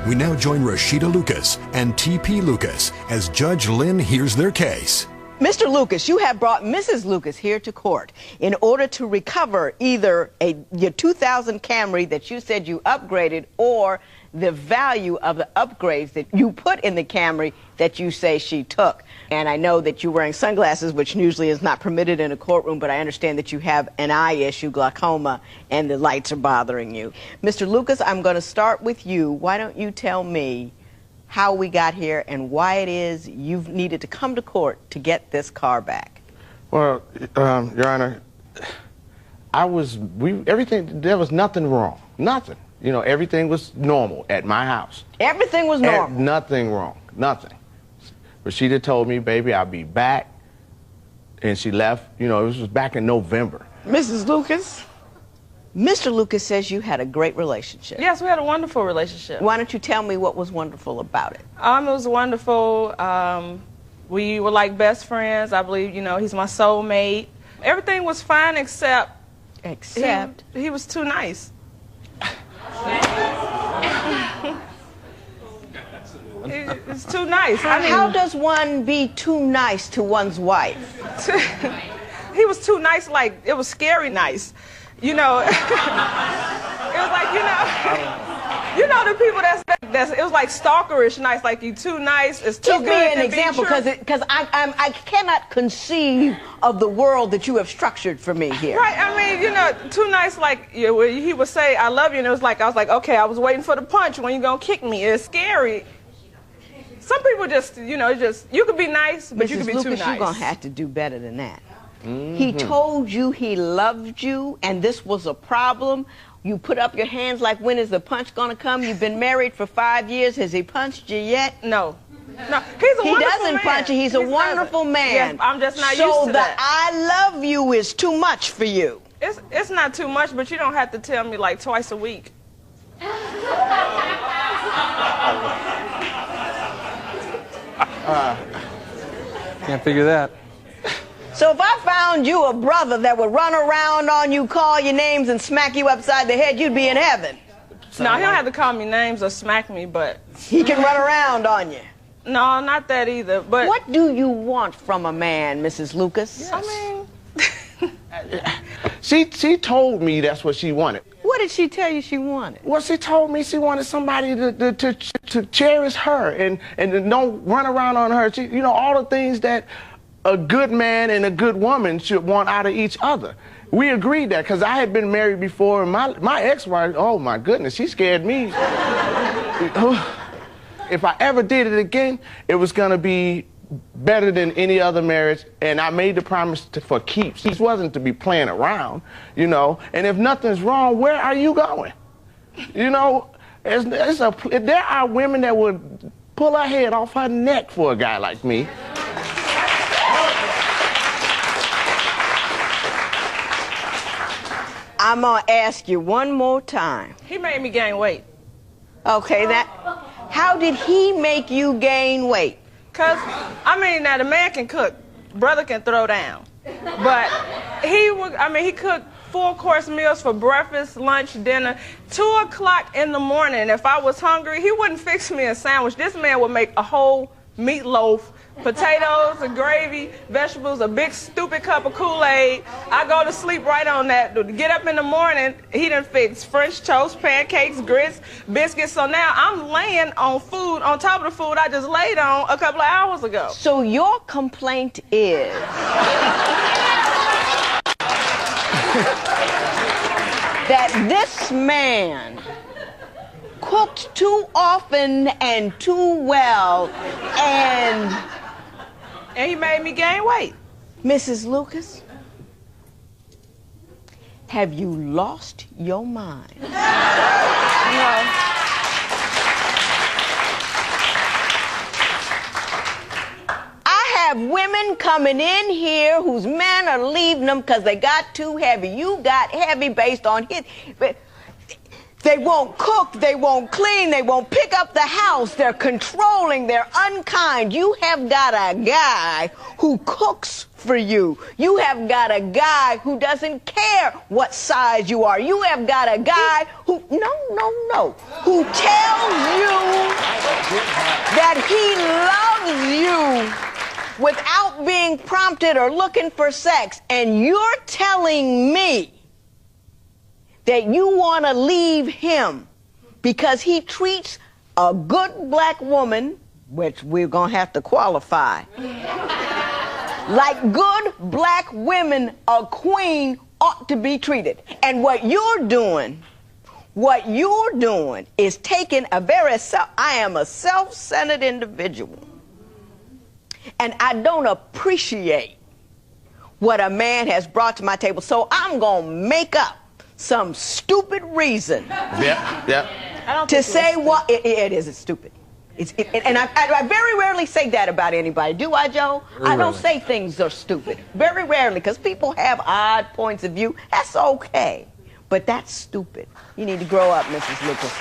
We now join Rashida Lucas and T.P. Lucas as Judge Lynn hears their case. Mr. Lucas, you have brought Mrs. Lucas here to court in order to recover either your 2000 Camry that you said you upgraded or the value of the upgrades that you put in the Camry that you say she took. And I know that you're wearing sunglasses, which usually is not permitted in a courtroom, but I understand that you have an eye issue, glaucoma, and the lights are bothering you. Mr. Lucas, I'm going to start with you. Why don't you tell me how we got here and why it is you've needed to come to court to get this car back? Well, Your Honor, everything, there was nothing wrong, nothing. You know, everything was normal at my house. Everything was normal? Nothing wrong, nothing. Rashida told me, baby, I'll be back, and she left. You know, this was back in November. Mrs. Lucas, Mr. Lucas says you had a great relationship. Yes, we had a wonderful relationship. Why don't you tell me what was wonderful about it? It was wonderful. We were like best friends. I believe, you know, he's my soulmate. Everything was fine except... Except? He was too nice. It's too nice. I mean, how does one be too nice to one's wife? He was too nice, like, it was scary nice. You know, it was like, you know the people that's it was like stalkerish nice, like you too nice, it's too good. Give me an example, because I cannot conceive of the world that you have structured for me here. Right, I mean, you know, too nice, like he would say, I love you, and it was like, I was like, okay, I was waiting for the punch, when you gonna kick me? It's scary. Some people just, you know, you could be nice, but Mrs. you could be Lucas, too nice. You're gonna have to do better than that. He told you he loved you, and this was a problem. You put up your hands like, when is the punch gonna come? You've been married for 5 years. Has he punched you yet? No. No, he's a wonderful man. He doesn't punch you. He's a wonderful man. Yes, I'm just not used to So that. the I love you is too much for you. It's not too much, but you don't have to tell me like twice a week. Can't figure that. So if I found you a brother that would run around on you, call your names, and smack you upside the head, you'd be in heaven. No, he don't have to call me names or smack me, but... He can run around on you. No, not that either, but... What do you want from a man, Mrs. Lucas? Yes. I mean... She told me that's what she wanted. What did she tell you she wanted? Well, she told me she wanted somebody to cherish her and don't run around on her. You know, all the things that a good man and a good woman should want out of each other. We agreed that because I had been married before, and my ex-wife, oh my goodness, she scared me. If I ever did it again, it was gonna be better than any other marriage, and I made the promise for keeps. This wasn't to be playing around, you know, and if nothing's wrong, where are you going? You know, there are women that would pull her head off her neck for a guy like me. I'm gonna ask you one more time. He made me gain weight. Okay, how did he make you gain weight? Cause, I mean, now the man can cook, brother can throw down. But he cooked 4-course meals for breakfast, lunch, dinner. 2 o'clock in the morning, if I was hungry, he wouldn't fix me a sandwich. This man would make a whole meatloaf, potatoes, a gravy, vegetables, a big stupid cup of Kool-Aid. I go to sleep right on that. Get up in the morning, he done fixed French toast, pancakes, grits, biscuits. So now I'm laying on food on top of the food I just laid on a couple of hours ago. So your complaint is that this man cooked too often and too well, and he made me gain weight. Mrs. Lucas, have you lost your mind? No. I have women coming in here whose men are leaving them because they got too heavy. You got heavy based on his... They won't cook, they won't clean, they won't pick up the house, they're controlling, they're unkind. You have got a guy who cooks for you. You have got a guy who doesn't care what size you are. You have got a guy who, who tells you that he loves you without being prompted or looking for sex, and you're telling me that you want to leave him because he treats a good black woman, which we're going to have to qualify, like good black women, a queen ought to be treated. And what you're doing is taking I am a self-centered individual, and I don't appreciate what a man has brought to my table, so I'm going to make up some stupid reason to say what it is. It's stupid. And I very rarely say that about anybody. Do I, Joe? I don't say things are stupid. Very rarely, because people have odd points of view. That's okay. But that's stupid. You need to grow up, Mrs. Lucas.